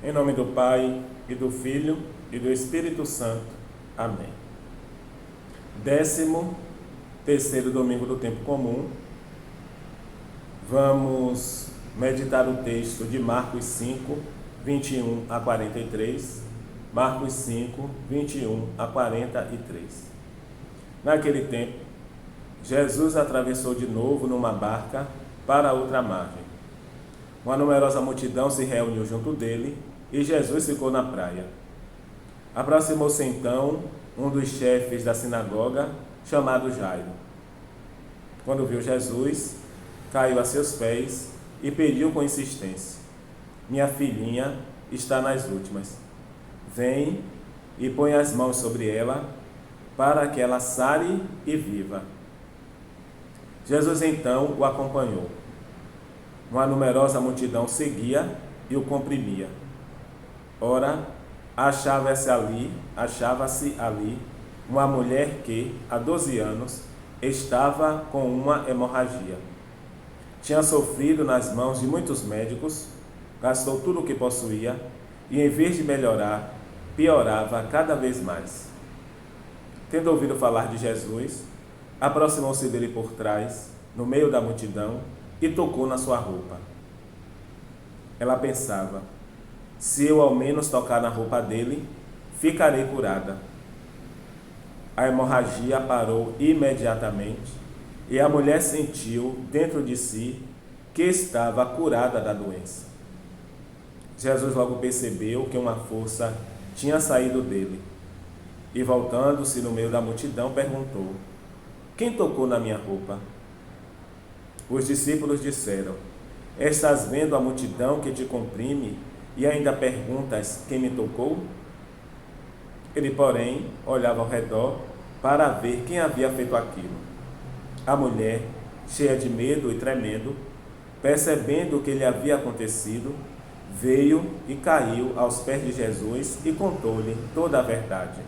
Em nome do Pai, e do Filho, e do Espírito Santo. Amém. 13º domingo do tempo comum. Vamos meditar o texto de Marcos 5, 21 a 43. Marcos 5, 21 a 43. Naquele tempo, Jesus atravessou de novo numa barca para outra margem. Uma numerosa multidão se reuniu junto dele e Jesus ficou na praia. Aproximou-se então um dos chefes da sinagoga, chamado Jairo. Quando viu Jesus, caiu a seus pés e pediu com insistência: "Minha filhinha está nas últimas. Vem e põe as mãos sobre ela, para que ela sare e viva." Jesus então o acompanhou. Uma numerosa multidão seguia e o comprimia. Ora, achava-se ali uma mulher que, há 12 anos, estava com uma hemorragia. Tinha sofrido nas mãos de muitos médicos, gastou tudo o que possuía e, em vez de melhorar, piorava cada vez mais. Tendo ouvido falar de Jesus, aproximou-se dele por trás, no meio da multidão, e tocou na sua roupa. Ela pensava: "Se eu ao menos tocar na roupa dele, ficarei curada." A hemorragia parou imediatamente e a mulher sentiu dentro de si que estava curada da doença. Jesus logo percebeu que uma força tinha saído dele e, voltando-se no meio da multidão, perguntou: "Quem tocou na minha roupa?" Os discípulos disseram: "Estás vendo a multidão que te comprime e ainda perguntas quem me tocou?" Ele, porém, olhava ao redor para ver quem havia feito aquilo. A mulher, cheia de medo e tremendo, percebendo o que lhe havia acontecido, veio e caiu aos pés de Jesus e contou-lhe toda a verdade.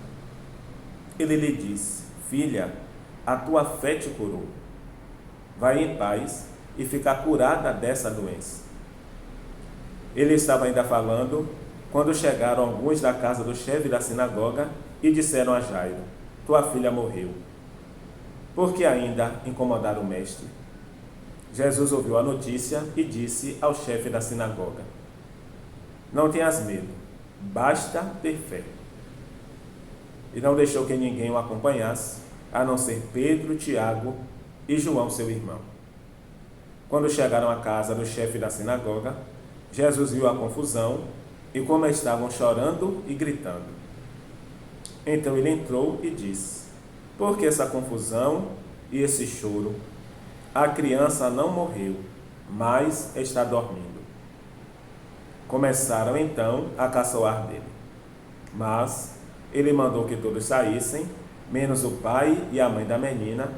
Ele lhe disse: "Filha, a tua fé te curou. Vai em paz e fica curada dessa doença." Ele estava ainda falando quando chegaram alguns da casa do chefe da sinagoga e disseram a Jairo: "Tua filha morreu." Por que ainda incomodar o mestre? Jesus ouviu a notícia e disse ao chefe da sinagoga: "Não tenhas medo, basta ter fé." E não deixou que ninguém o acompanhasse, a não ser Pedro, Tiago e João, seu irmão. Quando chegaram à casa do chefe da sinagoga, Jesus viu a confusão e como estavam chorando e gritando. Então ele entrou e disse: "Por que essa confusão e esse choro? A criança não morreu, mas está dormindo." Começaram então a caçoar dele. Mas ele mandou que todos saíssem, menos o pai e a mãe da menina,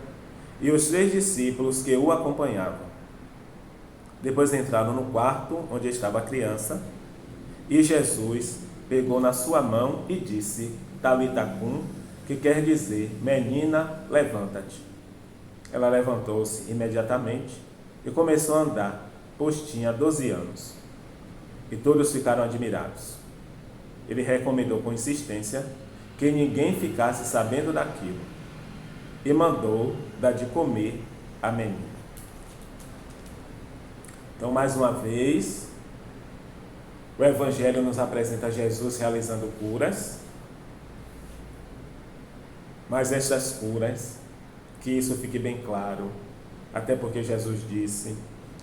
e os 3 discípulos que o acompanhavam. Depois entraram no quarto onde estava a criança, e Jesus pegou na sua mão e disse: "Talita cum", que quer dizer: "Menina, levanta-te." Ela levantou-se imediatamente e começou a andar, pois tinha 12 anos. E todos ficaram admirados. Ele recomendou com insistência que ninguém ficasse sabendo daquilo e mandou dar de comer à menina. Então, mais uma vez, o Evangelho nos apresenta Jesus realizando curas, mas estas curas, que isso fique bem claro, até porque Jesus disse,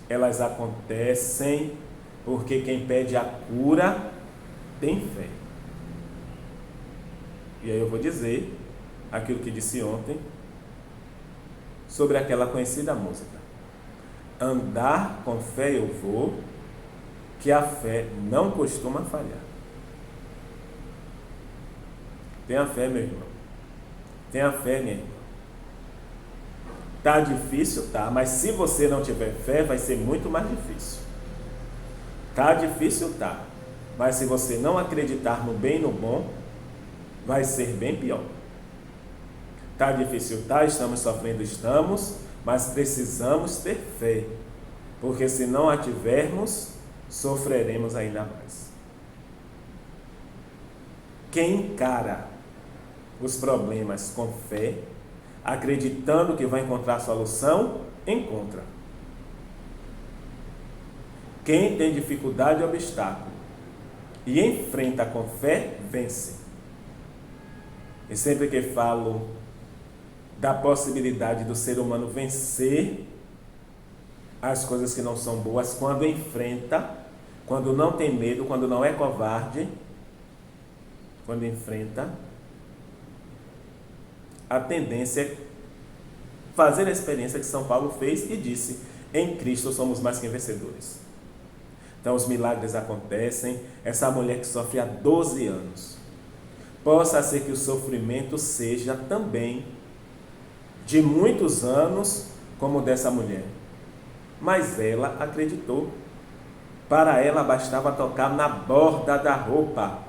elas acontecem porque quem pede a cura tem fé. E aí eu vou dizer aquilo que disse ontem sobre aquela conhecida música: "Andar com fé eu vou, que a fé não costuma falhar." Tenha fé, meu irmão. Tenha fé, minha irmã. Tá difícil? Tá, mas se você não tiver fé, vai ser muito mais difícil. Tá difícil? Tá, mas se você não acreditar no bem e no bom, vai ser bem pior. Tá difícil? Tá, estamos sofrendo? Estamos, mas precisamos ter fé, porque se não a tivermos, sofreremos ainda mais. Quem encara os problemas com fé, acreditando que vai encontrar solução, encontra. Quem tem dificuldade e obstáculo e enfrenta com fé, vence. E sempre que falo da possibilidade do ser humano vencer as coisas que não são boas, quando enfrenta, quando não tem medo, quando não é covarde, quando enfrenta, a tendência é fazer a experiência que São Paulo fez e disse: em Cristo somos mais que vencedores. Então os milagres acontecem. Essa mulher que sofre há 12 anos, possa ser que o sofrimento seja também de muitos anos, como dessa mulher. Mas ela acreditou. Para ela bastava tocar na borda da roupa.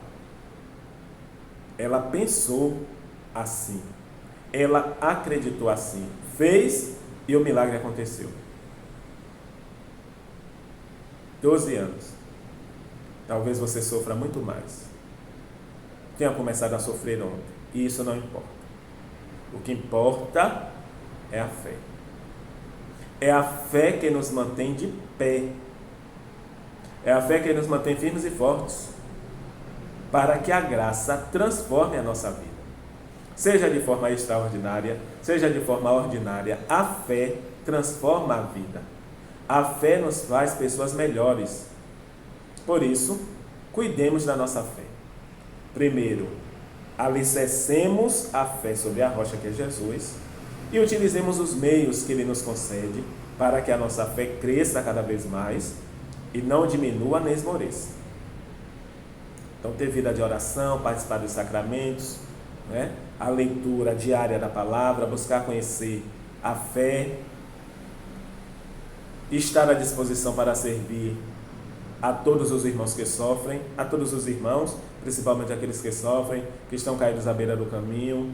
Ela pensou assim. Ela acreditou assim. Fez e o milagre aconteceu. 12 anos. Talvez você sofra muito mais. Tenha começado a sofrer ontem. E isso não importa. O que importa é a fé. É a fé que nos mantém de pé. É a fé que nos mantém firmes e fortes, para que a graça transforme a nossa vida. Seja de forma extraordinária, seja de forma ordinária, a fé transforma a vida. A fé nos faz pessoas melhores. Por isso, cuidemos da nossa fé. Primeiro, alicercemos a fé sobre a rocha que é Jesus e utilizemos os meios que Ele nos concede para que a nossa fé cresça cada vez mais e não diminua nem esmoreça. Então, ter vida de oração, participar dos sacramentos, né? A leitura diária da palavra, buscar conhecer a fé, estar à disposição para servir a todos os irmãos que sofrem, a todos os irmãos, principalmente aqueles que sofrem, que estão caídos à beira do caminho,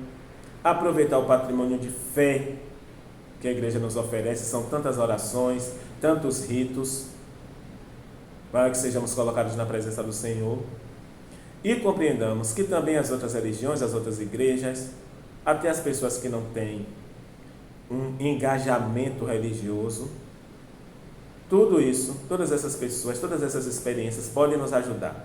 aproveitar o patrimônio de fé que a igreja nos oferece, são tantas orações, tantos ritos, para que sejamos colocados na presença do Senhor e compreendamos que também as outras religiões, as outras igrejas, até as pessoas que não têm um engajamento religioso, tudo isso, todas essas pessoas, todas essas experiências podem nos ajudar,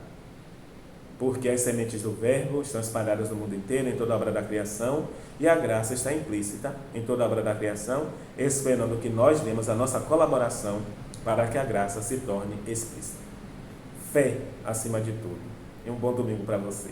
porque as sementes do Verbo estão espalhadas no mundo inteiro, em toda a obra da criação, e a graça está implícita em toda a obra da criação, esperando que nós demos a nossa colaboração para que a graça se torne explícita. Fé acima de tudo. E um bom domingo para você.